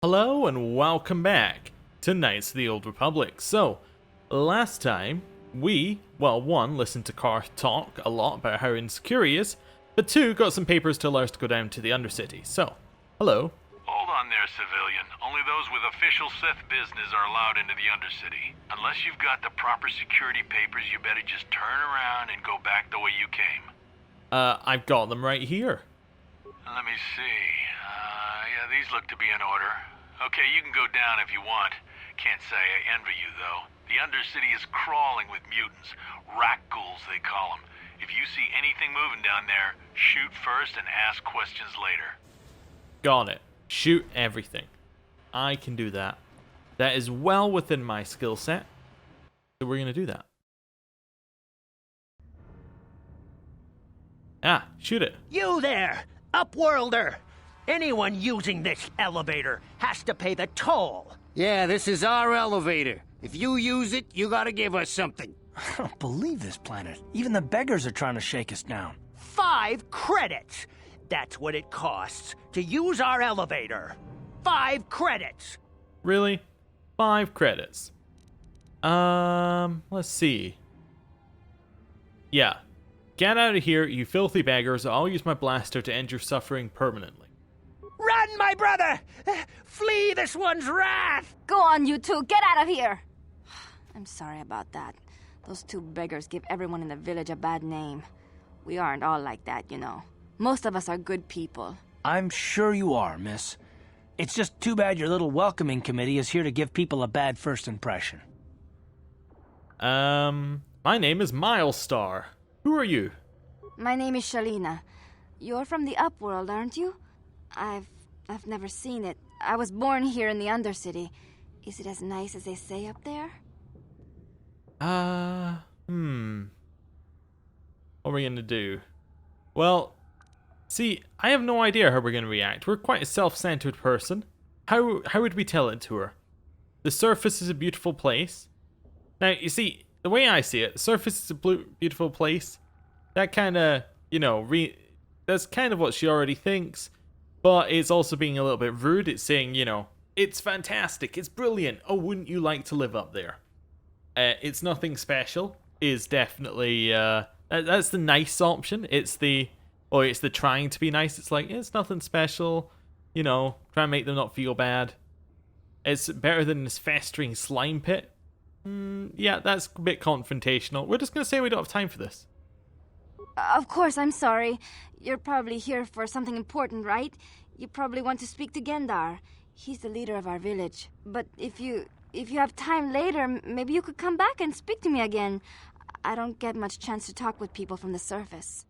Hello and welcome back to Knights of the Old Republic. So, last time we, well, one, listened to Carr talk a lot about how insecure he is, but two, got some papers to allow us to go down to the Undercity. So, hello. Hold on there, civilian. Only those with official Sith business are allowed into the Undercity. Unless you've got the proper security papers, you better just turn around and go back the way you came. I've got them right here. Let me see. Yeah, these look to be in order. Okay, you can go down if you want. Can't say I envy you, though. The Undercity is crawling with mutants. Rat ghouls, they call them. If you see anything moving down there, shoot first and ask questions later. Got it. Shoot everything. I can do that. That is well within my skill set. So we're going to do that. Ah, shoot it. You there, Upworlder! Anyone using this elevator has to pay the toll. Yeah, this is our elevator. If you use it, you gotta give us something. I don't believe this planet. Even the beggars are trying to shake us down. 5 credits! That's what it costs to use our elevator. 5 credits! Really? 5 credits. Let's see. Yeah. Get out of here, you filthy beggars. I'll use my blaster to end your suffering permanently. Run, my brother! Flee this one's wrath! Go on, you two. Get out of here! I'm sorry about that. Those 2 beggars give everyone in the village a bad name. We aren't all like that, you know. Most of us are good people. I'm sure you are, miss. It's just too bad your little welcoming committee is here to give people a bad first impression. My name is Milestar. Who are you? My name is Shalina. You're from the Upworld, aren't you? I've never seen it. I was born here in the Undercity. Is it as nice as they say up there? What are we gonna do? Well, see, I have no idea how we're gonna react. We're quite a self-centered person. How would we tell it to her? The surface is a beautiful place. Now, you see, the way I see it, the surface is a beautiful place. That kind of, that's kind of what she already thinks. But it's also being a little bit rude. It's saying, it's fantastic, it's brilliant. Oh, wouldn't you like to live up there? It's nothing special is definitely, that's the nice option. It's the trying to be nice. It's like, it's nothing special, try and make them not feel bad. It's better than this festering slime pit. Yeah, that's a bit confrontational. We're just going to say we don't have time for this. Of course, I'm sorry. You're probably here for something important, right? You probably want to speak to Gendar. He's the leader of our village. But if you have time later, maybe you could come back and speak to me again. I don't get much chance to talk with people from the surface.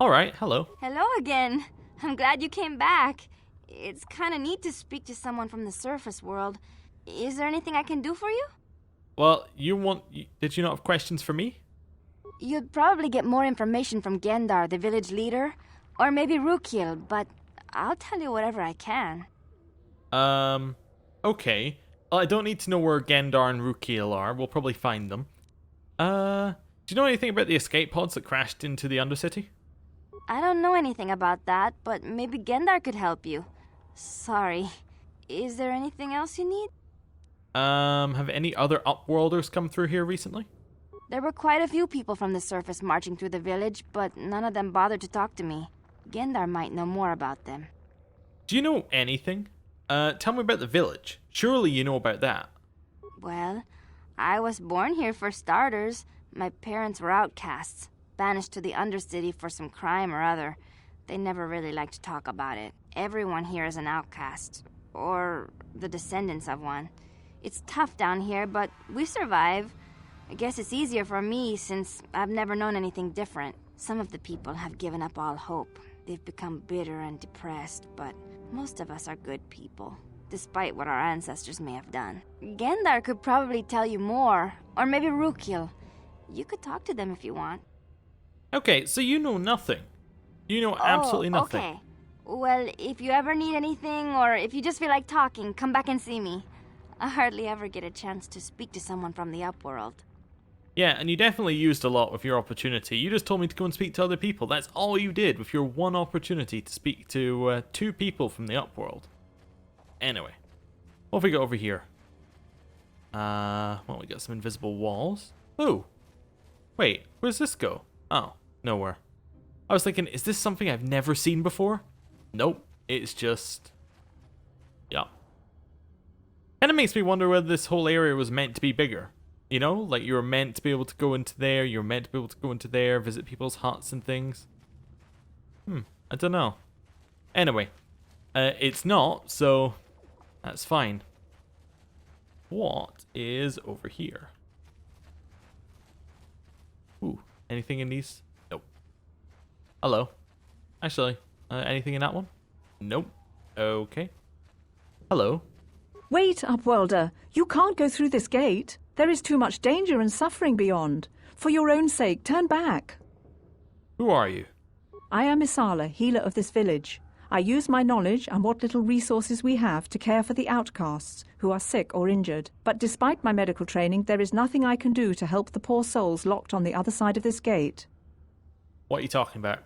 Alright, hello. Hello again. I'm glad you came back. It's kind of neat to speak to someone from the surface world. Is there anything I can do for you? Well, did you not have questions for me? You'd probably get more information from Gendar, the village leader, or maybe Rukil, but I'll tell you whatever I can. Okay. Well, I don't need to know where Gendar and Rukil are. We'll probably find them. Do you know anything about the escape pods that crashed into the Undercity? I don't know anything about that, but maybe Gendar could help you. Sorry. Is there anything else you need? Have any other Upworlders come through here recently? There were quite a few people from the surface marching through the village, but none of them bothered to talk to me. Gendar might know more about them. Do you know anything? Tell me about the village. Surely you know about that. Well, I was born here for starters. My parents were outcasts, banished to the Undercity for some crime or other. They never really liked to talk about it. Everyone here is an outcast, or the descendants of one. It's tough down here, but we survive. I guess it's easier for me since I've never known anything different. Some of the people have given up all hope. They've become bitter and depressed, but most of us are good people, despite what our ancestors may have done. Gendar could probably tell you more, or maybe Rukil. You could talk to them if you want. Okay, so you know nothing. You know absolutely nothing. Okay. Well, if you ever need anything, or if you just feel like talking, come back and see me. I hardly ever get a chance to speak to someone from the Upworld. Yeah, and you definitely used a lot with your opportunity. You just told me to go and speak to other people. That's all you did with your one opportunity to speak to 2 people from the Upworld. Anyway, What have we got over here? Well, we got some invisible walls. Oh. Wait, where's this go? Oh, nowhere. I was thinking, is this something I've never seen before? Nope. It's just... yeah. Kind of makes me wonder whether this whole area was meant to be bigger. You know, like you were meant to be able to go into there, you were meant to be able to go into there, visit people's huts and things. I don't know. Anyway, it's not, so that's fine. What is over here? Ooh, anything in these? Nope. Hello. Actually, anything in that one? Nope. Okay. Hello. Wait, Upworlder. You can't go through this gate. There is too much danger and suffering beyond. For your own sake, turn back. Who are you? I am Isala, healer of this village. I use my knowledge and what little resources we have to care for the outcasts who are sick or injured. But despite my medical training, there is nothing I can do to help the poor souls locked on the other side of this gate. What are you talking about?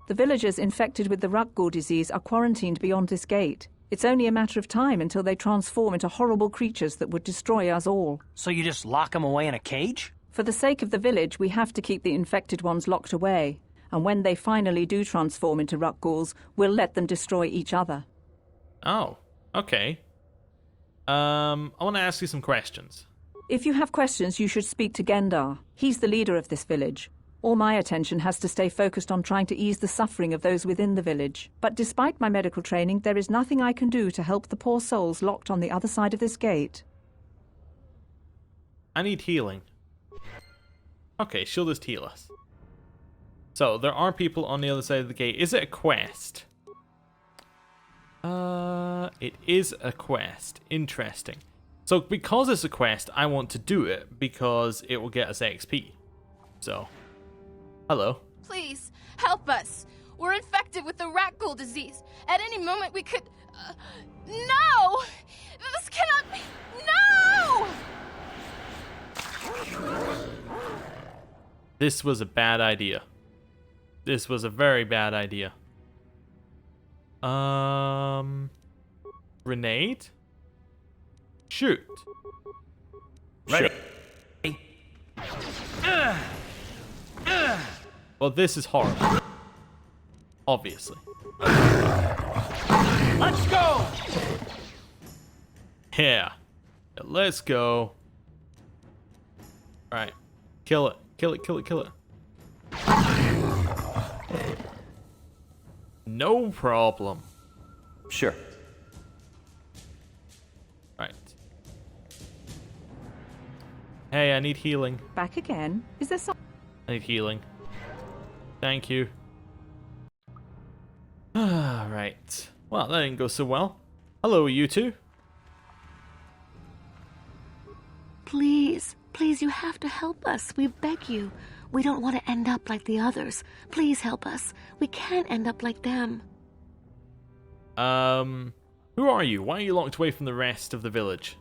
The villagers infected with the Rukgul disease are quarantined beyond this gate. It's only a matter of time until they transform into horrible creatures that would destroy us all. So you just lock them away in a cage? For the sake of the village, we have to keep the infected ones locked away. And when they finally do transform into Rukguls, we'll let them destroy each other. Oh, okay. I want to ask you some questions. If you have questions, you should speak to Gendar. He's the leader of this village. All my attention has to stay focused on trying to ease the suffering of those within the village. But despite my medical training, there is nothing I can do to help the poor souls locked on the other side of this gate. I need healing. Okay, she'll just heal us. So, there are people on the other side of the gate. Is it a quest? It is a quest. Interesting. So, because it's a quest, I want to do it because it will get us XP. So, hello. Please, help us. We're infected with the Rukgul disease. At any moment we could... no! This cannot be... No! This was a bad idea. This was a very bad idea. Grenade? Shoot. Ready. Well, this is horrible. Obviously. Let's go! Yeah. Let's go. Alright. Kill it. Kill it, kill it, kill it. No problem. Sure. Right. Hey, I need healing. Back again? Is there some... I need healing. Thank you. Right. Well, that didn't go so well. Hello, you two. Please, please, you have to help us. We beg you. We don't want to end up like the others. Please help us. We can't end up like them. Who are you? Why are you locked away from the rest of the village?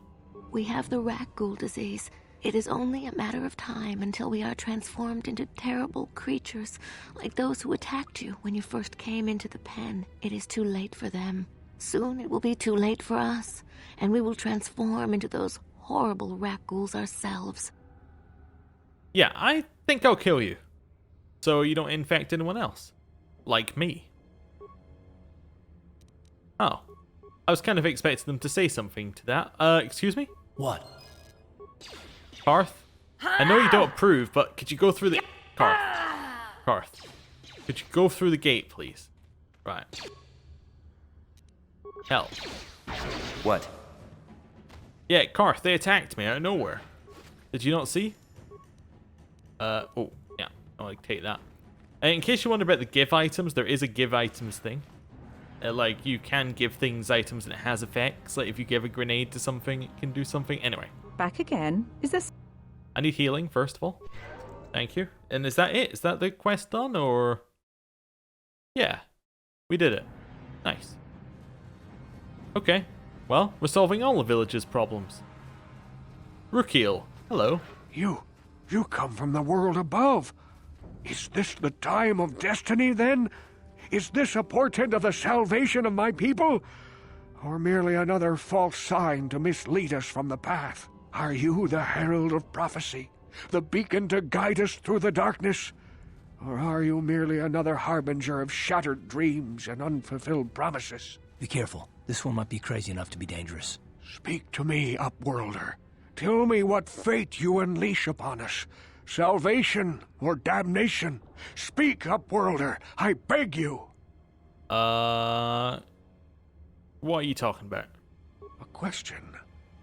We have the Rukgul disease. It is only a matter of time until we are transformed into terrible creatures, like those who attacked you when you first came into the pen. It is too late for them. Soon it will be too late for us, and we will transform into those horrible Rukguls ourselves. Yeah, I think I'll kill you. So you don't infect anyone else. Like me. Oh. I was kind of expecting them to say something to that. Excuse me? What? Karth? I know you don't approve, but could you go through the... Karth. Karth. Could you go through the gate, please? Right. Help. What? Yeah, Karth, they attacked me out of nowhere. Did you not see? Oh, yeah. I'll take that. In case you wonder about the give items, there is a give items thing. Like, you can give things items and it has effects. Like, if you give a grenade to something, it can do something. Anyway. Back again? Is this... I need healing, first of all. Thank you. And is that it? Is that the quest done, or... Yeah. We did it. Nice. Okay. Well, we're solving all the village's problems. Rukil, hello. You come from the world above. Is this the time of destiny, then? Is this a portent of the salvation of my people? or merely another false sign to mislead us from the path? Are you the herald of prophecy, the beacon to guide us through the darkness? Or are you merely another harbinger of shattered dreams and unfulfilled promises? Be careful. This one might be crazy enough to be dangerous. Speak to me, Upworlder. Tell me what fate you unleash upon us. Salvation or damnation? Speak, Upworlder, I beg you. What are you talking about? A question.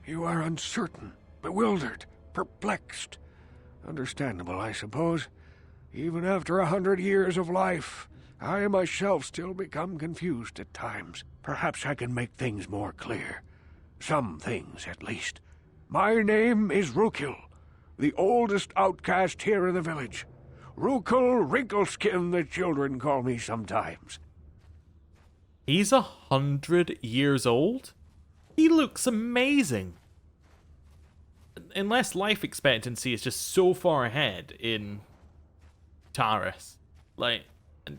You are uncertain, bewildered, perplexed. Understandable, I suppose. Even after 100 years of life, I myself still become confused at times. Perhaps I can make things more clear. Some things, at least. My name is Rukil, the oldest outcast here in the village. Rukil Wrinkleskin, the children call me sometimes. He's 100 years old? He looks amazing. Unless life expectancy is just so far ahead in Taris. Like,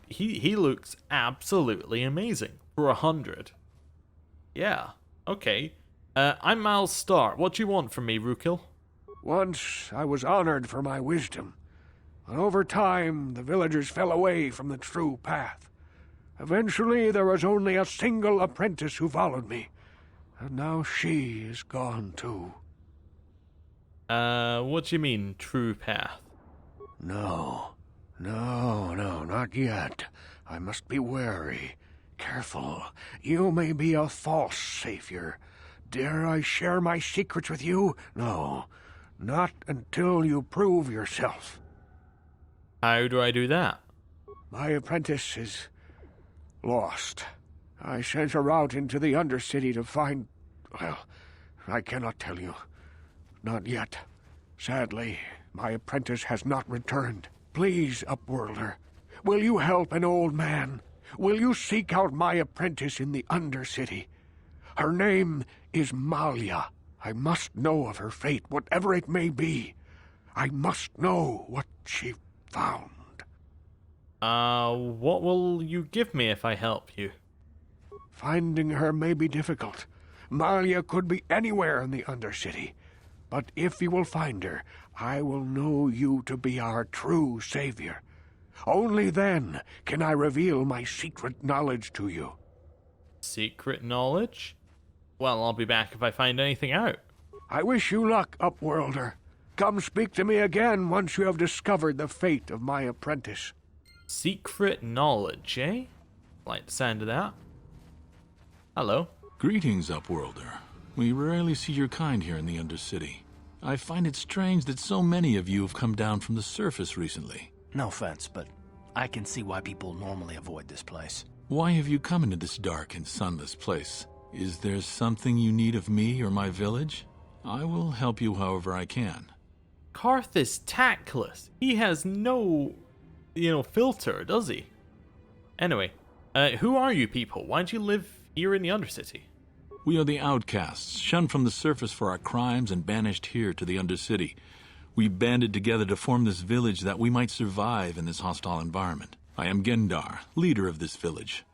he looks absolutely amazing for 100. Yeah, okay. I'm Miles Starr. What do you want from me, Rukil? Once I was honored for my wisdom, but over time the villagers fell away from the true path. Eventually there was only a single apprentice who followed me, and now she is gone too. What do you mean, true path? No, not yet. I must be wary, careful. You may be a false savior. Dare I share my secrets with you? No, not until you prove yourself. How do I do that? My apprentice is lost. I sent her out into the Undercity to find... Well, I cannot tell you. Not yet. Sadly, my apprentice has not returned. Please, Upworlder, will you help an old man? Will you seek out my apprentice in the Undercity? Her name is Malia. I must know of her fate, whatever it may be. I must know what she found. What will you give me if I help you? Finding her may be difficult. Malia could be anywhere in the Undercity. But if you will find her, I will know you to be our true savior. Only then can I reveal my secret knowledge to you. Secret knowledge? Well, I'll be back if I find anything out. I wish you luck, Upworlder. Come speak to me again once you have discovered the fate of my apprentice. Secret knowledge, eh? Like the sound of that. Hello. Greetings, Upworlder. We rarely see your kind here in the Undercity. I find it strange that so many of you have come down from the surface recently. No offense, but I can see why people normally avoid this place. Why have you come into this dark and sunless place? Is there something you need of me or my village? I will help you however I can. Karth is tactless. He has no, filter, does he? Anyway, who are you people? Why do you live here in the Undercity? We are the outcasts, shunned from the surface for our crimes and banished here to the Undercity. We banded together to form this village that we might survive in this hostile environment. I am Gendar, leader of this village,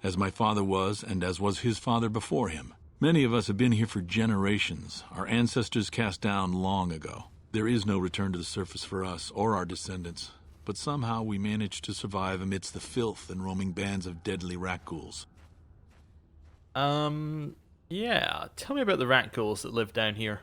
as my father was and as was his father before him. Many of us have been here for generations, our ancestors cast down long ago. There is no return to the surface for us or our descendants, but somehow we managed to survive amidst the filth and roaming bands of deadly rat ghouls. Yeah, tell me about the rat ghouls that live down here.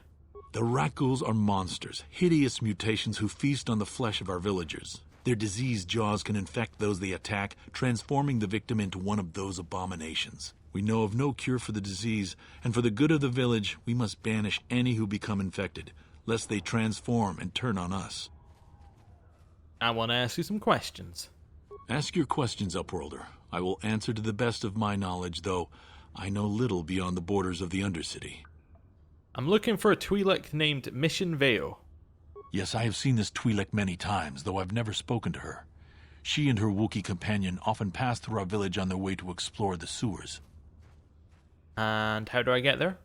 The rat ghouls are monsters, hideous mutations who feast on the flesh of our villagers. Their diseased jaws can infect those they attack, transforming the victim into one of those abominations. We know of no cure for the disease, and for the good of the village, we must banish any who become infected, lest they transform and turn on us. I want to ask you some questions. Ask your questions, Upworlder. I will answer to the best of my knowledge, though I know little beyond the borders of the Undercity. I'm looking for a Twi'lek named Mission Veo. Yes, I have seen this Twi'lek many times, though I've never spoken to her. She and her Wookiee companion often pass through our village on their way to explore the sewers. And how do I get there?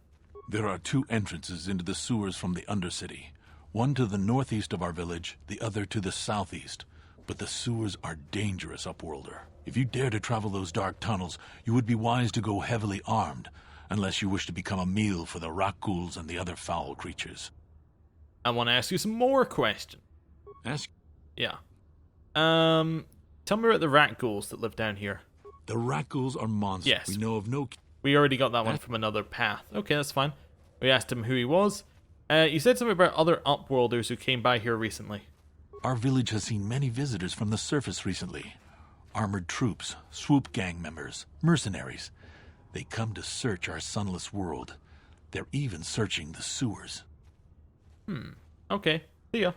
There are 2 entrances into the sewers from the Undercity. One to the northeast of our village, the other to the southeast. But the sewers are dangerous, Upworlder. If you dare to travel those dark tunnels, you would be wise to go heavily armed. unless you wish to become a meal for the rock ghouls and the other foul creatures. I want to ask you some more questions. Ask. Yeah. Tell me about the rat ghouls that live down here. The rat ghouls are monsters. Yes. We know of no... We already got that one from another path. Okay, that's fine. We asked him who he was. You said something about other Upworlders who came by here recently. Our village has seen many visitors from the surface recently. Armored troops, swoop gang members, mercenaries. They come to search our sunless world. They're even searching the sewers. Okay. See ya.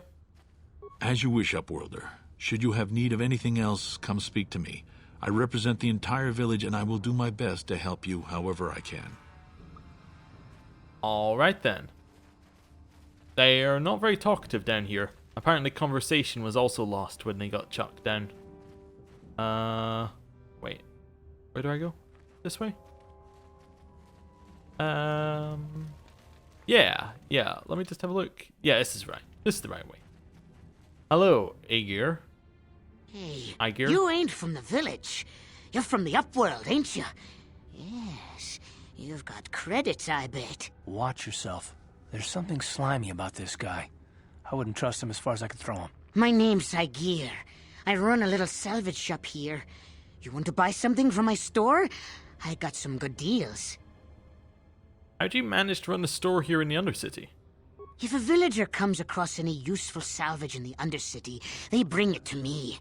As you wish, Upworlder. Should you have need of anything else, come speak to me. I represent the entire village and I will do my best to help you however I can. Alright then. They are not very talkative down here. Apparently conversation was also lost when they got chucked down. Wait. Where do I go? This way? Yeah. Let me just have a look. Yeah, this is right. This is the right way. Hello, Aegir. Hey, Aegir? you ain't from the village. You're from the Upworld, ain't you? Yes, you've got credits, I bet. Watch yourself. There's something slimy about this guy. I wouldn't trust him as far as I could throw him. My name's Aegir. I run a little salvage shop here. You want to buy something from my store? I got some good deals. How do you manage to run a store here in the Undercity? If a villager comes across any useful salvage in the Undercity, they bring it to me.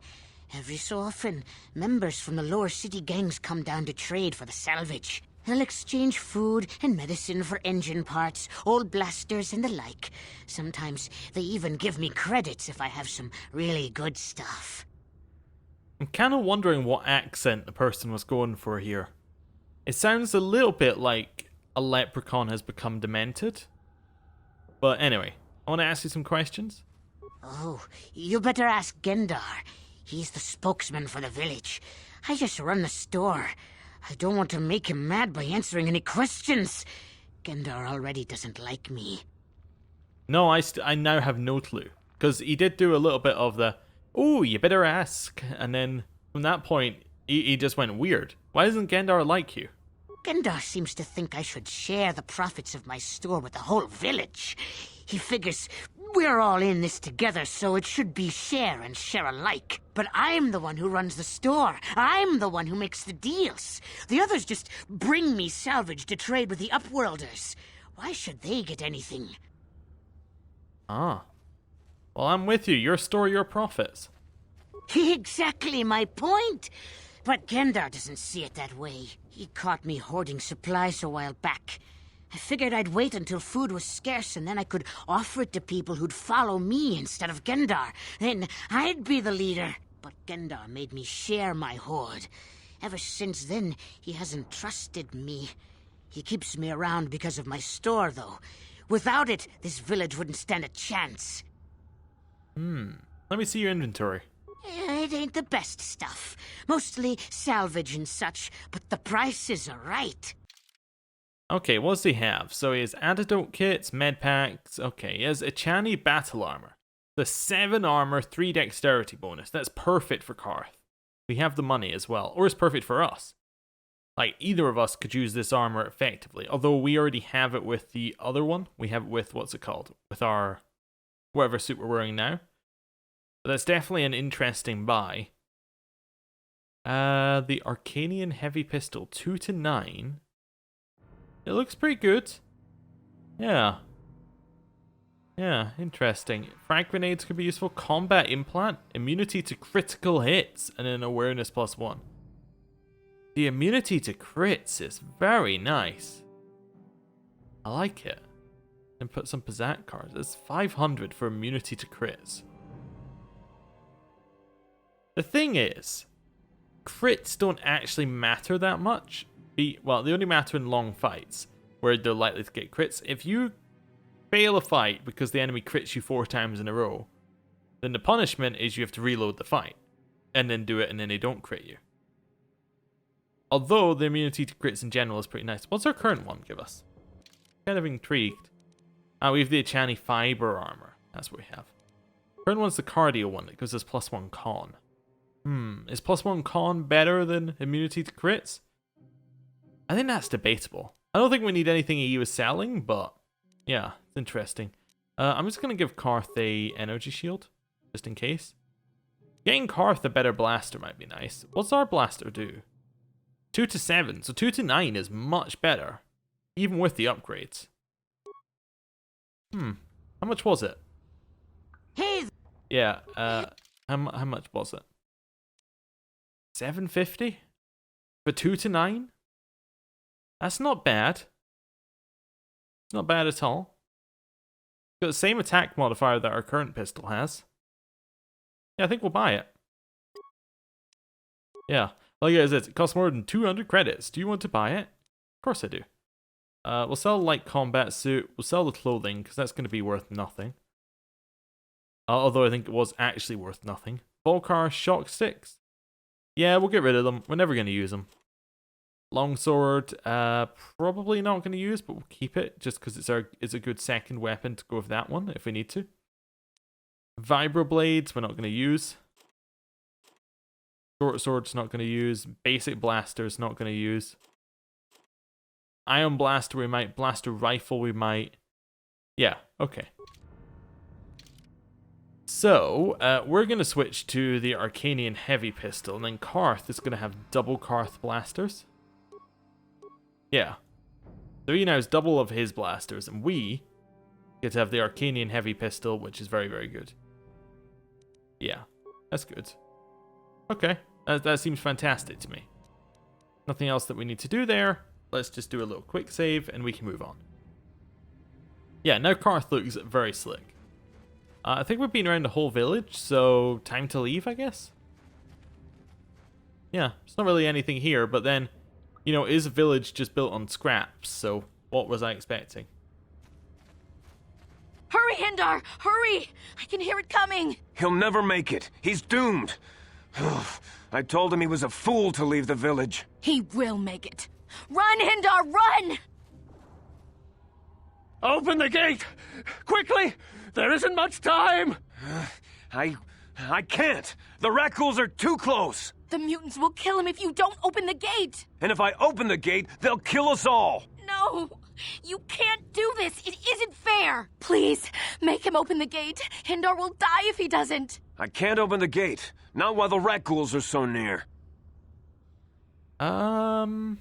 Every so often, members from the lower city gangs come down to trade for the salvage. They'll exchange food and medicine for engine parts, old blasters and the like. Sometimes they even give me credits if I have some really good stuff. I'm kind of wondering what accent the person was going for here. It sounds a little bit like a leprechaun has become demented. But anyway, I want to ask you some questions. Oh, you better ask Gendar. He's the spokesman for the village. I just run the store. I don't want to make him mad by answering any questions. Gendar already doesn't like me. No, I now have no clue. Because he did do a little bit of the, oh, you better ask. And then from that point, he just went weird. Why doesn't Gendar like you? Gendar seems to think I should share the profits of my store with the whole village. He figures we're all in this together, so it should be share and share alike. But I'm the one who runs the store. I'm the one who makes the deals. The others just bring me salvage to trade with the Upworlders. Why should they get anything? Ah. Well, I'm with you. Your store, your profits. Exactly my point. But Gendar doesn't see it that way. He caught me hoarding supplies a while back. I figured I'd wait until food was scarce and then I could offer it to people who'd follow me instead of Gendar. Then I'd be the leader. But Gendar made me share my hoard. Ever since then, he hasn't trusted me. He keeps me around because of my store, though. Without it, this village wouldn't stand a chance. Let me see your inventory. It ain't the best stuff. Mostly salvage and such, but the prices are right. Okay, what does he have? So he has antidote kits, med packs. Okay, he has Echani battle armor. The 7 armor, 3 dexterity bonus. That's perfect for Karth. We have the money as well. Or it's perfect for us. Like, either of us could use this armor effectively. Although we already have it with the other one. We have it with, what's it called? With our, whatever suit we're wearing now. But that's definitely an interesting buy. The Arcanian heavy pistol, 2 to 9. It looks pretty good. Yeah. Yeah, interesting. Frag grenades could be useful. Combat implant, immunity to critical hits, and an awareness +1. The immunity to crits is very nice. I like it. And put some Pizzat cards. It's 500 for immunity to crits. The thing is, crits don't actually matter that much. Well, they only matter in long fights, where they're likely to get crits. If you fail a fight because the enemy crits you 4 times in a row, then the punishment is you have to reload the fight, and then do it, and then they don't crit you. Although the immunity to crits in general is pretty nice. What's our current one give us? Kind of intrigued. We have the Echani fiber armor. That's what we have. Current one's the cardio one that gives us +1 con. Is +1 con better than immunity to crits? I think that's debatable. I don't think we need anything he was selling, but yeah, it's interesting. I'm just going to give Karth a energy shield, just in case. Getting Karth a better blaster might be nice. What's our blaster do? 2 to 7, so 2 to 9 is much better, even with the upgrades. How much was it? Yeah, how much was it? 750? For 2 to 9? That's not bad. It's not bad at all. Got the same attack modifier that our current pistol has. Yeah, I think we'll buy it. Yeah, like it says, it costs more than 200 credits. Do you want to buy it? Of course I do. We'll sell the light combat suit. We'll sell the clothing, because that's going to be worth nothing. Although I think it was actually worth nothing. Volcar shock sticks. Yeah, we'll get rid of them. We're never going to use them. Longsword, probably not going to use, but we'll keep it just because it's a good second weapon to go with that one if we need to. Vibroblades, we're not going to use. Short sword's not going to use. Basic blasters, not going to use. Ion blaster, we might. Blaster rifle, we might. Yeah, okay. So, we're going to switch to the Arcanian heavy pistol, and then Karth is going to have double Karth blasters. Yeah. So he now has double of his blasters, and we get to have the Arcanian heavy pistol, which is very, very good. Yeah, that's good. Okay, that seems fantastic to me. Nothing else that we need to do there. Let's just do a little quick save, and we can move on. Yeah, now Karth looks very slick. I think we've been around the whole village, so time to leave, I guess? Yeah, there's not really anything here, but then, you know, it is a village just built on scraps, so what was I expecting? Hurry, Hindar! Hurry! I can hear it coming! He'll never make it. He's doomed. I told him he was a fool to leave the village. He will make it. Run, Hindar, run! Open the gate! Quickly! There isn't much time! I can't. The Rakghouls are too close. The mutants will kill him if you don't open the gate! And if I open the gate, they'll kill us all. No! You can't do this! It isn't fair! Please, make him open the gate. Hindar will die if he doesn't. I can't open the gate. Not while the Rakghouls are so near. Open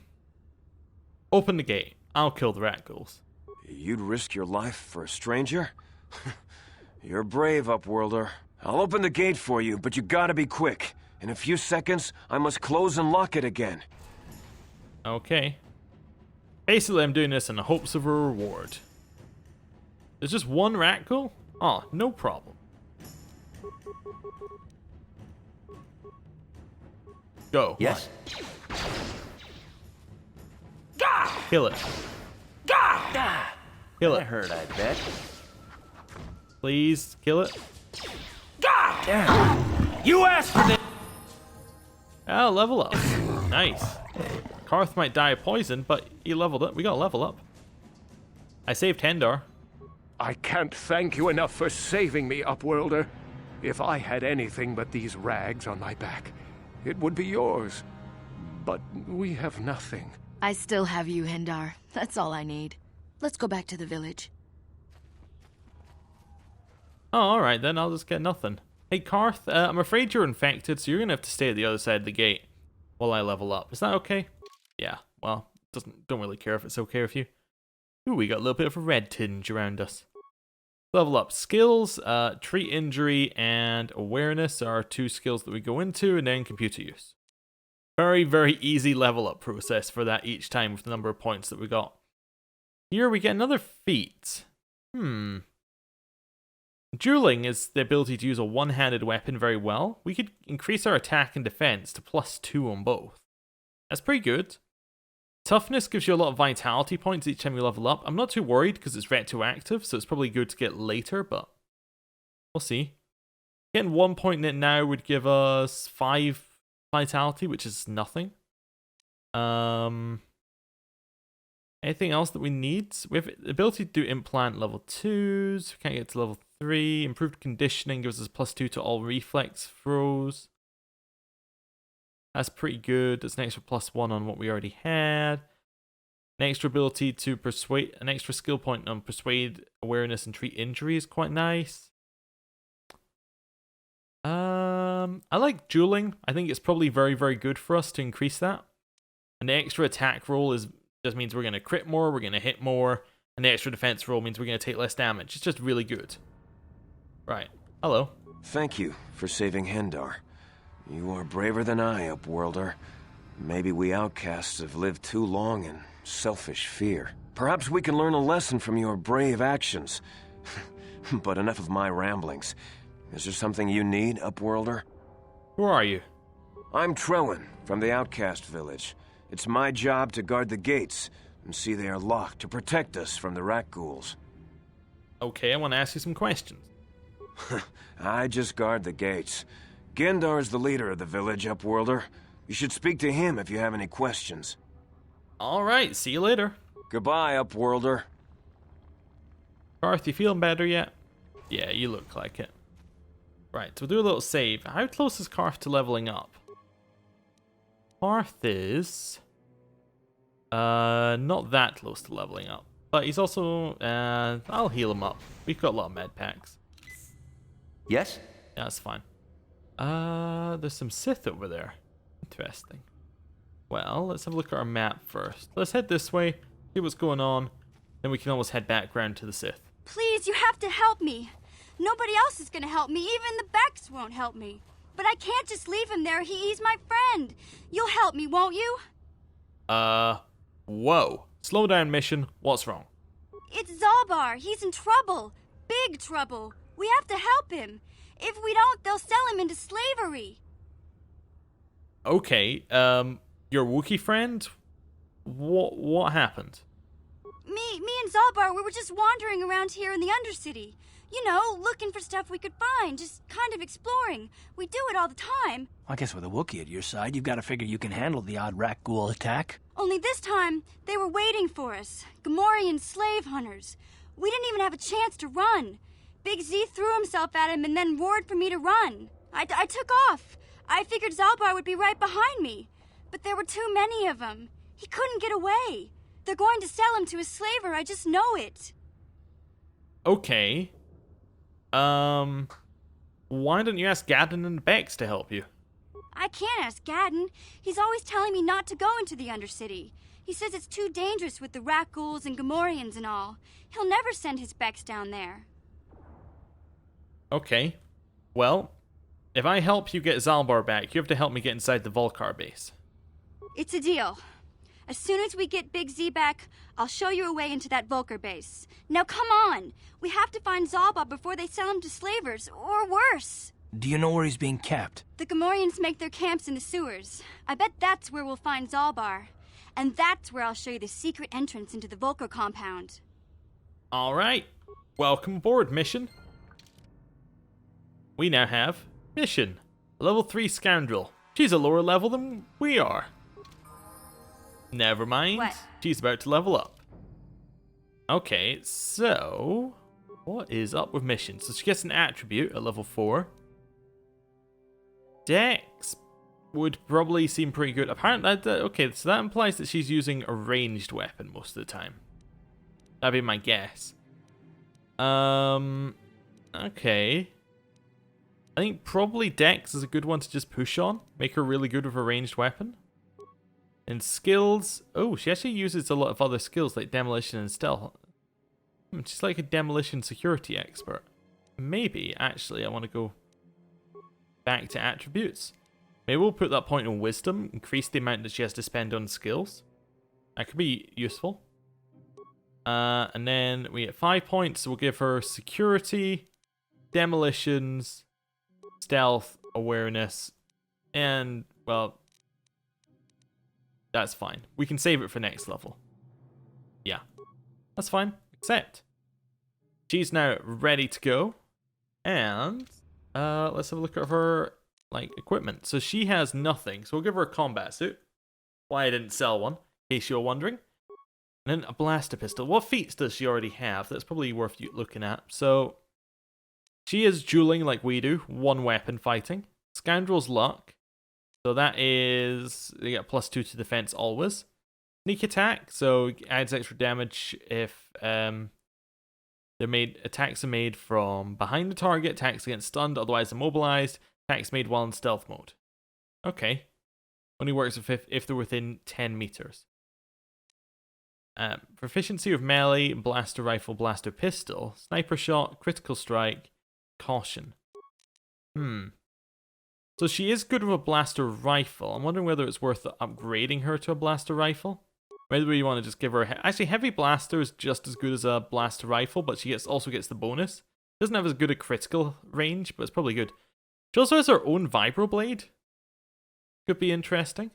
the gate. I'll kill the Rakghouls. You'd risk your life for a stranger? You're brave, Upworlder. I'll open the gate for you, but you gotta be quick. In a few seconds, I must close and lock it again. Okay. Basically, I'm doing this in the hopes of a reward. There's just one Rakghoul? Oh, no problem. Go. Yes. Kill it. Kill That it. hurt, I bet. Please, kill it. Damn. You asked for this! Oh, level up. Nice. Karth might die of poison, but he leveled up. We got a level up. I saved Hindar. I can't thank you enough for saving me, Upworlder. If I had anything but these rags on my back, it would be yours. But we have nothing. I still have you, Hindar. That's all I need. Let's go back to the village. Oh, alright then. I'll just get nothing. Hey, Karth, I'm afraid you're infected, so you're going to have to stay at the other side of the gate while I level up. Is that okay? Yeah, well, don't really care if it's okay with you. Ooh, we got a little bit of a red tinge around us. Level up skills, treat injury, and awareness are 2 skills that we go into, and then computer use. Very, very easy level up process for that each time with the number of points that we got. Here we get another feat. Dueling is the ability to use a one-handed weapon very well. We could increase our attack and defense to +2 on both. That's pretty good. Toughness gives you a lot of vitality points each time you level up. I'm not too worried because it's retroactive, so it's probably good to get later, but we'll see. Getting 1 point in it now would give us 5 vitality, which is nothing. Anything else that we need? We have the ability to do implant level 2s. We can't get to level 3. Improved conditioning gives us +2 to all reflex throws. That's pretty good. That's an extra +1 on what we already had. An extra ability to persuade, an extra skill point on persuade, awareness, and treat injury is quite nice. I like dueling. I think it's probably very, very good for us to increase that. And the extra attack roll just means we're going to crit more, we're going to hit more, and the extra defense roll means we're going to take less damage. It's just really good. Right. Hello. Thank you for saving Hendar. You are braver than I, Upworlder. Maybe we outcasts have lived too long in selfish fear. Perhaps we can learn a lesson from your brave actions. But enough of my ramblings. Is there something you need, Upworlder? Who are you? I'm Trowan, from the Outcast Village. It's my job to guard the gates and see they are locked to protect us from the rat ghouls. Okay, I want to ask you some questions. I just guard the gates. Gendar's the leader of the village, Upworlder. You should speak to him if you have any questions. Alright, see you later. Goodbye, Upworlder. Garth, you feeling better yet? Yeah, you look like it. Right, so we'll do a little save. How close is Karth to leveling up? Karth is... not that close to leveling up. But he's also... I'll heal him up. We've got a lot of med packs. Yes? Yeah, that's fine. There's some Sith over there. Interesting. Well, let's have a look at our map first. Let's head this way, see what's going on. Then we can almost head back round to the Sith. Please, you have to help me. Nobody else is gonna help me. Even the Becks won't help me. But I can't just leave him there. He's my friend. You'll help me, won't you? Whoa. Slow down, Mission. What's wrong? It's Zalbar. He's in trouble. Big trouble. We have to help him. If we don't, they'll sell him into slavery. Okay, your Wookiee friend? What happened? Me and Zalbar, we were just wandering around here in the Undercity. You know, looking for stuff we could find, just kind of exploring. We do it all the time. I guess with a Wookiee at your side, you've got to figure you can handle the odd rat ghoul attack. Only this time, they were waiting for us. Gamorrean slave hunters. We didn't even have a chance to run. Big Z threw himself at him and then roared for me to run. I took off. I figured Zalbar would be right behind me. But there were too many of them. He couldn't get away. They're going to sell him to a slaver, I just know it. Okay. Why don't you ask Gadden and Bex to help you? I can't ask Gadden. He's always telling me not to go into the Undercity. He says it's too dangerous with the rat ghouls and Gamorreans and all. He'll never send his Bex down there. Okay. Well, if I help you get Zalbar back, you have to help me get inside the Volcar base. It's a deal. As soon as we get Big Z back, I'll show you a way into that Volcar base. Now come on! We have to find Zalbar before they sell him to slavers, or worse. Do you know where he's being kept? The Gamorreans make their camps in the sewers. I bet that's where we'll find Zalbar. And that's where I'll show you the secret entrance into the Volcar compound. Alright. Welcome aboard, Mission. We now have Mission, a level 3 scoundrel. She's a lower level than we are. Never mind. What? She's about to level up. Okay, so what is up with Mission? So she gets an attribute at level 4. Dex would probably seem pretty good. Apparently, okay, so that implies that she's using a ranged weapon most of the time. That'd be my guess. Okay. I think probably Dex is a good one to just push on. Make her really good with a ranged weapon. And skills... Oh, she actually uses a lot of other skills like demolition and stealth. She's like a demolition security expert. Maybe, actually, I want to go back to attributes. Maybe we'll put that point on wisdom. Increase the amount that she has to spend on skills. That could be useful. And then we get 5 points. So we'll give her security, demolitions, stealth, awareness, and, well, that's fine. We can save it for next level. Yeah, that's fine. Accept. She's now ready to go. And let's have a look at her equipment. So she has nothing. So we'll give her a combat suit. Why I didn't sell one, in case you're wondering. And then a blaster pistol. What feats does she already have? That's probably worth you looking at. So she is dueling like we do. One weapon fighting. Scoundrel's luck. So that is, they get +2 to defense always. Sneak attack, so it adds extra damage if attacks are made from behind the target, attacks against stunned, otherwise immobilized, attacks made while in stealth mode. Okay. Only works if they're within 10 meters. Proficiency of melee, blaster rifle, blaster pistol, sniper shot, critical strike, caution. So she is good with a blaster rifle. I'm wondering whether it's worth upgrading her to a blaster rifle. Whether you want to just give her actually, heavy blaster is just as good as a blaster rifle, but she also gets the bonus. Doesn't have as good a critical range, but it's probably good. She also has her own vibroblade. Could be interesting.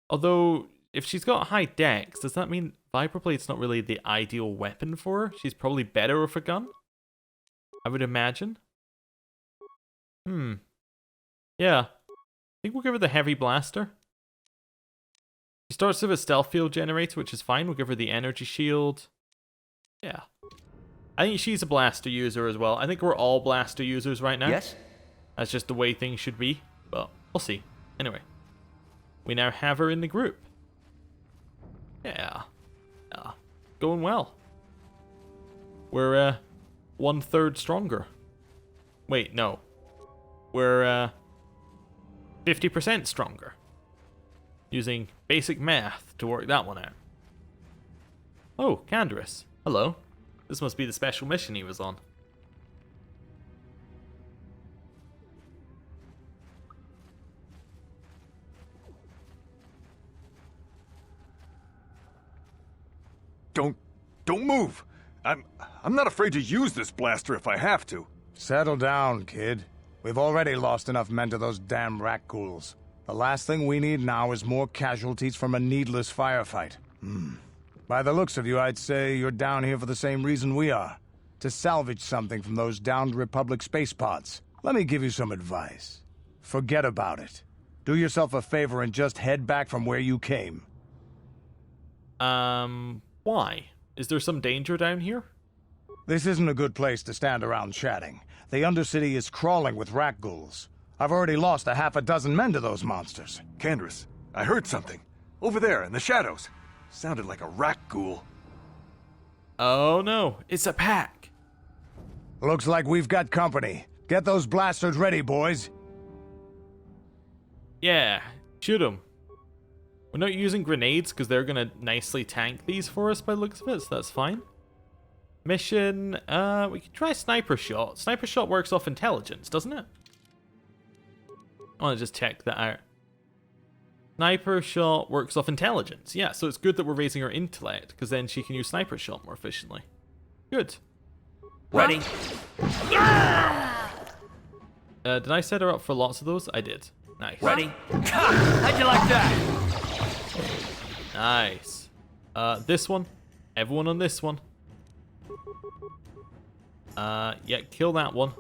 Although, if she's got high dex, does that mean vibroblade's not really the ideal weapon for her? She's probably better with a gun, I would imagine. Yeah. I think we'll give her the heavy blaster. She starts with a stealth field generator, which is fine. We'll give her the energy shield. Yeah. I think she's a blaster user as well. I think we're all blaster users right now. Yes? That's just the way things should be. But we'll see. Anyway. We now have her in the group. Yeah. Going well. We're 1/3 stronger. Wait, no. We're 50% stronger. Using basic math to work that one out. Oh, Canderous. Hello. This must be the special mission he was on. Don't move. I'm not afraid to use this blaster if I have to. Settle down, kid. We've already lost enough men to those damn rat ghouls. The last thing we need now is more casualties from a needless firefight. By the looks of you, I'd say you're down here for the same reason we are. To salvage something from those downed Republic space pods. Let me give you some advice. Forget about it. Do yourself a favor and just head back from where you came. Why? Is there some danger down here? This isn't a good place to stand around chatting. The Undercity is crawling with rat ghouls. I've already lost a half a dozen men to those monsters. Canderous, I heard something. Over there, in the shadows. Sounded like a rat ghoul. Oh no, it's a pack. Looks like we've got company. Get those blasters ready, boys. Yeah, shoot them. We're not using grenades because they're going to nicely tank these for us by the looks of it, so that's fine. Mission, we could try sniper shot. Sniper shot works off intelligence, doesn't it? I want to just check that out. Sniper shot works off intelligence. Yeah, so it's good that we're raising her intellect, because then she can use sniper shot more efficiently. Good. Ready? Did I set her up for lots of those? I did. Nice. Ready? How'd you like that? Nice. This one. Everyone on this one. Yeah, kill that one.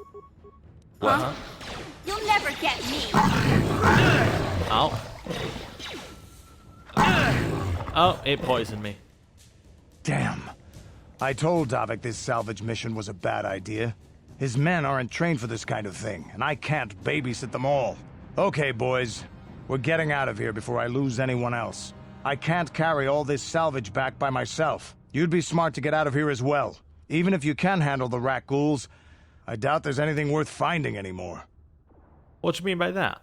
You'll never get me. Ow. Oh, it poisoned me. Damn. I told Davik this salvage mission was a bad idea. His men aren't trained for this kind of thing, and I can't babysit them all. Okay, boys. We're getting out of here before I lose anyone else. I can't carry all this salvage back by myself. You'd be smart to get out of here as well. Even if you can handle the rat ghouls, I doubt there's anything worth finding anymore. What do you mean by that?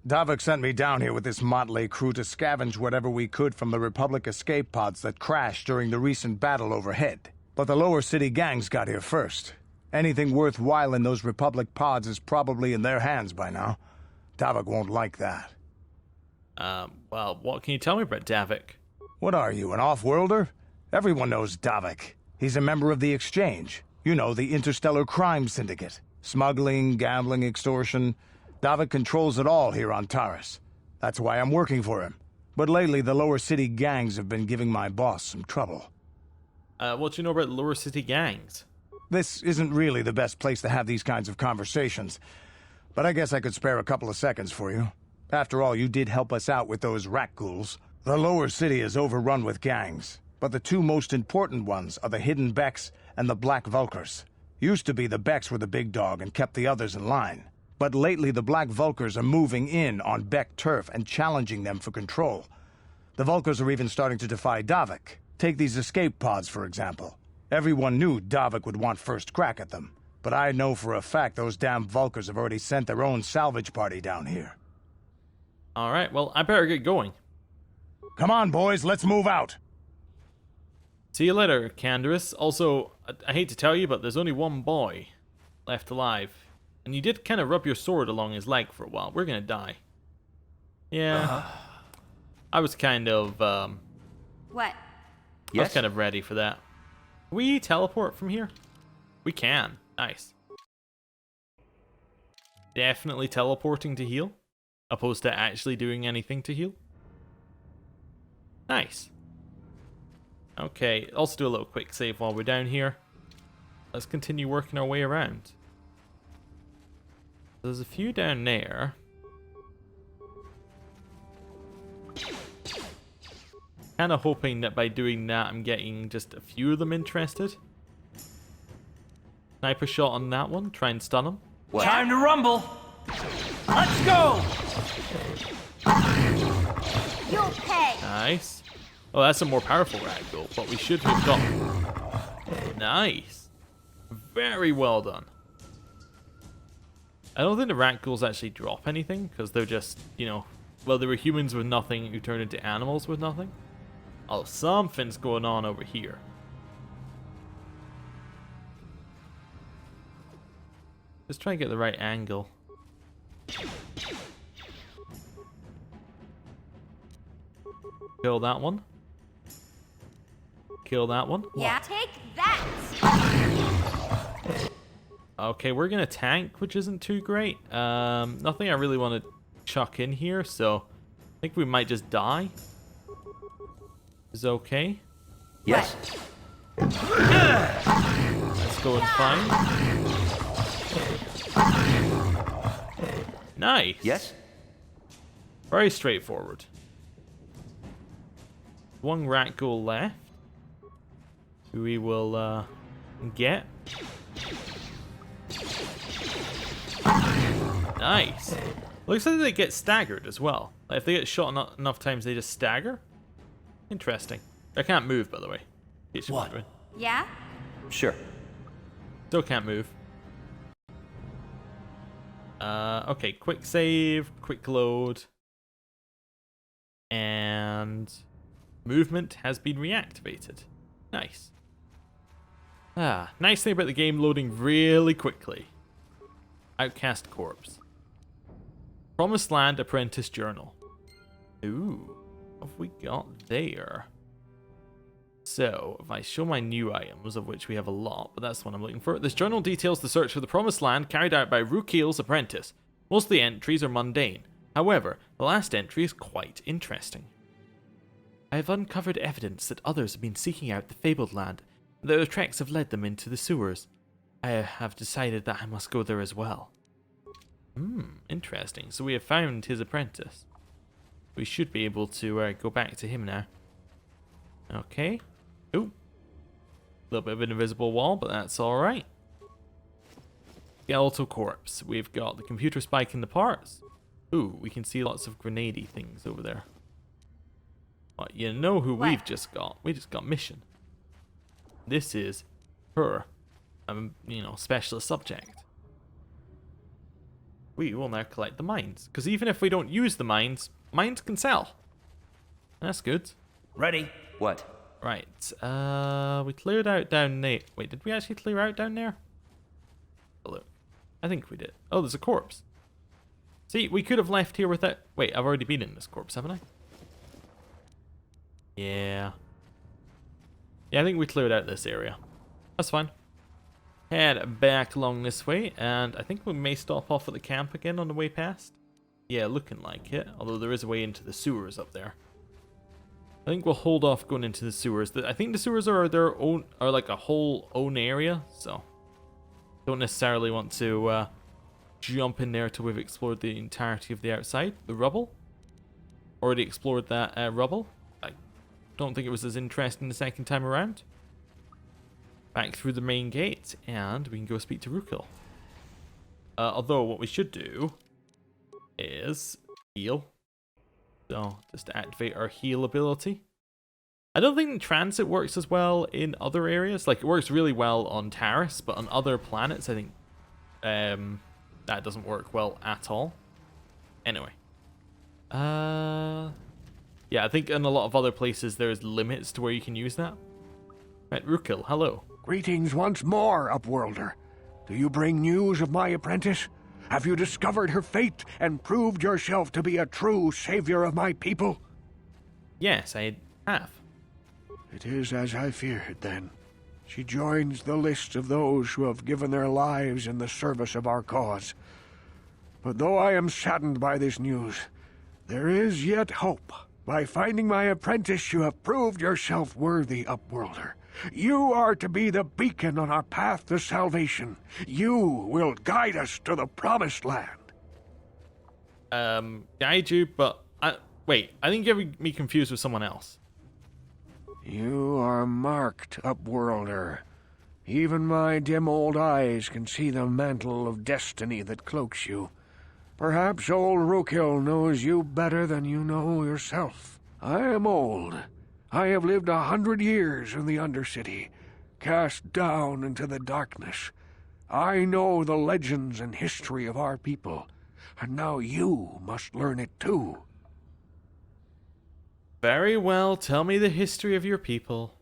Davik sent me down here with this motley crew to scavenge whatever we could from the Republic escape pods that crashed during the recent battle overhead. But the lower city gangs got here first. Anything worthwhile in those Republic pods is probably in their hands by now. Davik won't like that. Well, what can you tell me about Davik? What are you, an off-worlder? Everyone knows Davik. He's a member of the Exchange. You know, the Interstellar Crime Syndicate. Smuggling, gambling, extortion. Davik controls it all here on Taris. That's why I'm working for him. But lately, the lower city gangs have been giving my boss some trouble. What do you know about lower city gangs? This isn't really the best place to have these kinds of conversations. But I guess I could spare a couple of seconds for you. After all, you did help us out with those rat ghouls. The lower city is overrun with gangs. But the two most important ones are the Hidden Becks and the Black Vulkars. Used to be the Becks were the big dog and kept the others in line. But lately the Black Vulkars are moving in on Beck turf and challenging them for control. The Vulkars are even starting to defy Davik. Take these escape pods, for example. Everyone knew Davik would want first crack at them. But I know for a fact those damn Vulkars have already sent their own salvage party down here. Alright, well, I better get going. Come on, boys, let's move out. See you later, Canderous. Also, I hate to tell you, but there's only one boy left alive. And you did kind of rub your sword along his leg for a while. We're gonna die. Yeah. I was kind of, What? I was kind of ready for that. Can we teleport from here? We can. Nice. Definitely teleporting to heal, opposed to actually doing anything to heal. Nice. Okay, also do a little quick save while we're down here. Let's continue working our way around. There's a few down there. Kind of hoping that by doing that I'm getting just a few of them interested. Sniper shot on that one, try and stun him. What? Time to rumble! Let's go! You'll pay! Nice. Oh, that's a more powerful ragdoll, but we should have got... Nice. Very well done. I don't think the ragdolls actually drop anything, because they're just, you know... Well, they were humans with nothing who turned into animals with nothing. Oh, something's going on over here. Let's try and get the right angle. Kill that one. Kill that one. Yeah, take that! Okay, we're gonna tank, which isn't too great. Nothing I really want to chuck in here, so I think we might just die. Is okay? Yes. Let's go and find. Nice. Yes. Very straightforward. One ragdoll left. We will get. Nice. Looks like they get staggered as well. Like if they get shot enough times, they just stagger. Interesting. I can't move, by the way. In case you're wondering. Yeah? Sure. Still can't move. Okay, quick save, quick load. And movement has been reactivated. Nice. Nice thing about the game loading really quickly. Outcast Corpse. Promised Land Apprentice Journal. Ooh, what have we got there? So, if I show my new items, of which we have a lot, but that's what I'm looking for. This journal details the search for the Promised Land carried out by Rukiel's apprentice. Most of the entries are mundane. However, the last entry is quite interesting. I have uncovered evidence that others have been seeking out the fabled land, and that their treks have led them into the sewers. I have decided that I must go there as well. Interesting. So we have found his apprentice. We should be able to go back to him now. Okay. Ooh. A little bit of an invisible wall, but that's alright. Skeletal corpse. We've got the computer spike in the parts. Ooh, we can see lots of grenadey things over there. Well, you know who we've just got? We just got Mission. This is her, you know, specialist subject. We will now collect the mines, because even if we don't use the mines, mines can sell. That's good. Ready. What? Right. We cleared out down there. Wait, did we actually clear out down there? Oh, look. I think we did. Oh, there's a corpse. See, we could have left here without... Wait, I've already been in this corpse, haven't I? Yeah. Yeah, I think we cleared out this area. That's fine. Head back along this way, and I think we may stop off at the camp again on the way past. Yeah, looking like it. Although there is a way into the sewers up there. I think we'll hold off going into the sewers. I think the sewers are their own, are like a whole own area, so don't necessarily want to jump in there till we've explored the entirety of the outside. The rubble. Already explored that rubble. I don't think it was as interesting the second time around. Back through the main gate, and we can go speak to Rukiel. Although what we should do is heal. So just activate our heal ability. I don't think transit works as well in other areas. Like, it works really well on Taris, but on other planets, I think that doesn't work well at all. Anyway. Yeah, I think in a lot of other places there's limits to where you can use that. Right, Rukil, hello. Greetings once more, Upworlder. Do you bring news of my apprentice? Have you discovered her fate and proved yourself to be a true savior of my people? Yes, I have. It is as I feared, then. She joins the list of those who have given their lives in the service of our cause. But though I am saddened by this news, there is yet hope. By finding my apprentice, you have proved yourself worthy, Upworlder. You are to be the beacon on our path to salvation. You will guide us to the promised land. Guide you, but... wait, I think you're getting me confused with someone else. You are marked, Upworlder. Even my dim old eyes can see the mantle of destiny that cloaks you. Perhaps old Rukil knows you better than you know yourself. I am old. I have lived 100 years in the Undercity, cast down into the darkness. I know the legends and history of our people, and now you must learn it too. Very well, tell me the history of your people.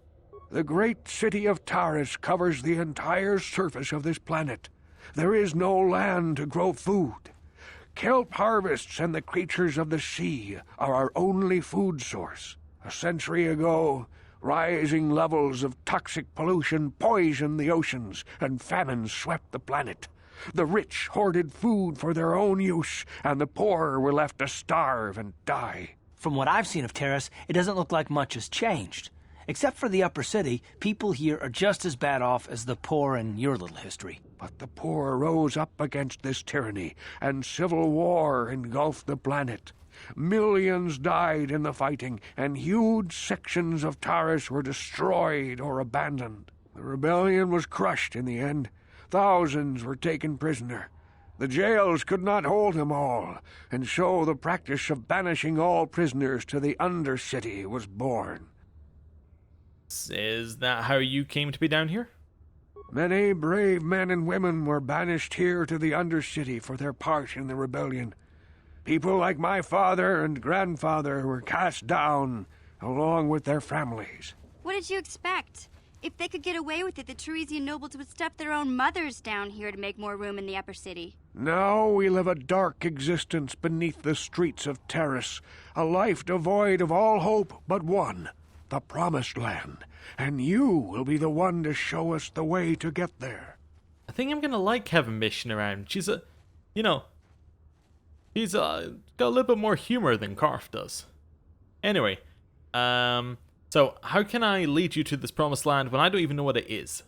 The great city of Taris covers the entire surface of this planet. There is no land to grow food. Kelp harvests and the creatures of the sea are our only food source. A century ago, rising levels of toxic pollution poisoned the oceans, and famine swept the planet. The rich hoarded food for their own use, and the poor were left to starve and die. From what I've seen of Terrace, it doesn't look like much has changed. Except for the upper city, people here are just as bad off as the poor in your little history. But the poor rose up against this tyranny, and civil war engulfed the planet. Millions died in the fighting, and huge sections of Taris were destroyed or abandoned. The rebellion was crushed in the end. Thousands were taken prisoner. The jails could not hold them all, and so the practice of banishing all prisoners to the Undercity was born. Is that how you came to be down here? Many brave men and women were banished here to the Undercity for their part in the rebellion. People like my father and grandfather were cast down, along with their families. What did you expect? If they could get away with it, the Teresian nobles would stuff their own mothers down here to make more room in the upper city. Now we live a dark existence beneath the streets of Taris, a life devoid of all hope but one, the Promised Land. And you will be the one to show us the way to get there. I think I'm gonna like having Mission around. She's a... you know... He's got a little bit more humor than Karf does. Anyway, so how can I lead you to this promised land when I don't even know what it is?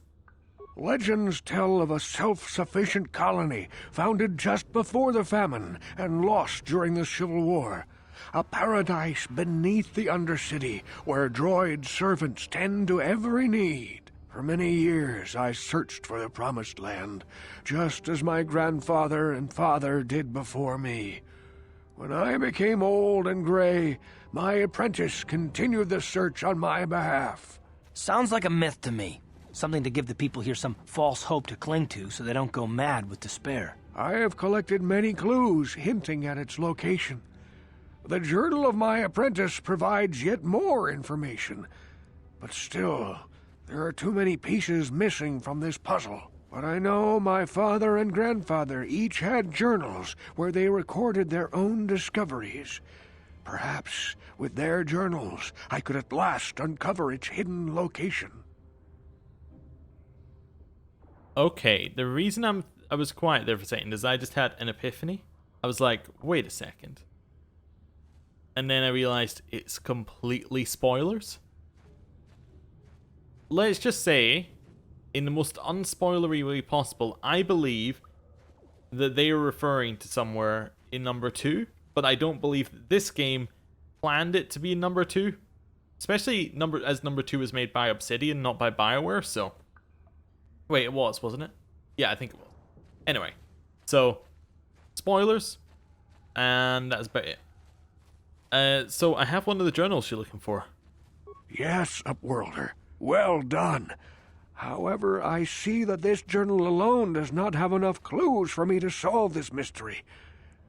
Legends tell of a self-sufficient colony founded just before the famine and lost during the Civil War. A paradise beneath the Undercity where droid servants tend to every need. For many years I searched for the Promised Land, just as my grandfather and father did before me. When I became old and gray, my apprentice continued the search on my behalf. Sounds like a myth to me. Something to give the people here some false hope to cling to so they don't go mad with despair. I have collected many clues hinting at its location. The journal of my apprentice provides yet more information, but still... there are too many pieces missing from this puzzle. But I know my father and grandfather each had journals where they recorded their own discoveries. Perhaps, with their journals, I could at last uncover its hidden location. Okay, the reason I was quiet there for a second is I just had an epiphany. I was like, wait a second. And then I realized it's completely spoilers. Let's just say, in the most unspoilery way possible, I believe that they are referring to somewhere in number 2, but I don't believe that this game planned it to be number 2. Especially number 2 was made by Obsidian, not by BioWare, so... Wait, it was, wasn't it? Yeah, I think it was. Anyway, so, spoilers, and that's about it. So I have one of the journals you're looking for. Yes, Upworlder. Well done. However, I see that this journal alone does not have enough clues for me to solve this mystery.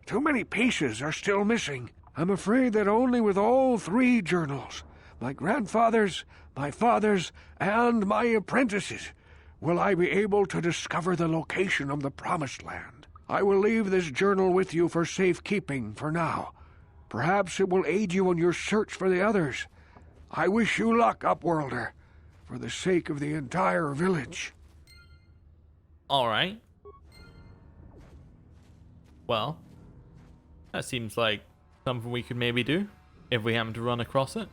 Too many pieces are still missing. I'm afraid that only with all 3 journals, my grandfather's, my father's, and my apprentice's, will I be able to discover the location of the Promised Land. I will leave this journal with you for safekeeping for now. Perhaps it will aid you in your search for the others. I wish you luck, Upworlder, for the sake of the entire village. Alright. Well, that seems like something we could maybe do, if we happen to run across it.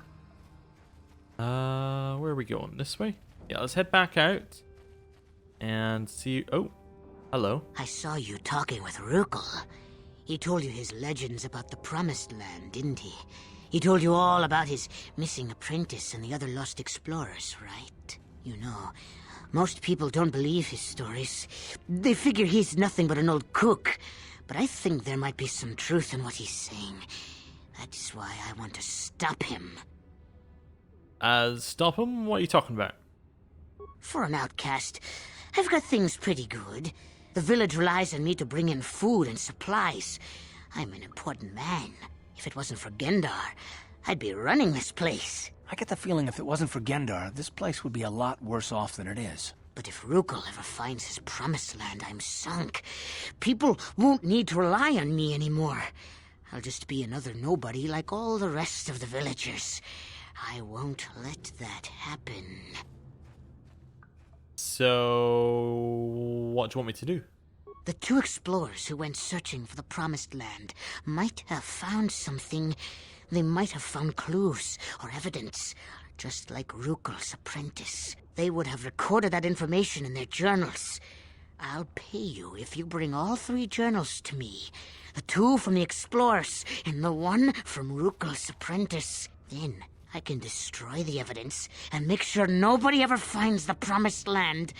Where are we going? This way? Yeah, let's head back out. And see... Oh, hello. I saw you talking with Rukel. He told you his legends about the Promised Land, didn't he? He told you all about his missing apprentice and the other lost explorers, right? You know, most people don't believe his stories. They figure he's nothing but an old cook. But I think there might be some truth in what he's saying. That's why I want to stop him. Stop him? What are you talking about? For an outcast, I've got things pretty good. The village relies on me to bring in food and supplies. I'm an important man. If it wasn't for Gendar, I'd be running this place. I get the feeling if it wasn't for Gendar, this place would be a lot worse off than it is. But if Rukel ever finds his Promised Land, I'm sunk. People won't need to rely on me anymore. I'll just be another nobody like all the rest of the villagers. I won't let that happen. So, what do you want me to do? The 2 explorers who went searching for the Promised Land might have found something. They might have found clues or evidence, just like Rukel's apprentice. They would have recorded that information in their journals. I'll pay you if you bring all 3 journals to me. The 2 from the explorers and the 1 from Rukel's apprentice. Then I can destroy the evidence and make sure nobody ever finds the Promised Land.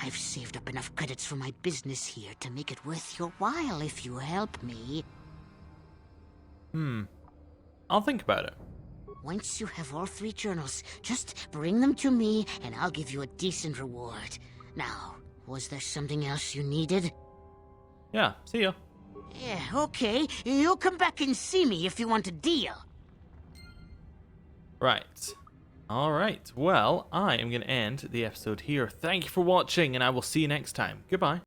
I've saved up enough credits for my business here to make it worth your while if you help me. I'll think about it. Once you have all 3 journals, just bring them to me and I'll give you a decent reward. Now, was there something else you needed? Yeah, see ya. Yeah, okay. You'll come back and see me if you want a deal. Right. Alright, well, I am going to end the episode here. Thank you for watching, and I will see you next time. Goodbye.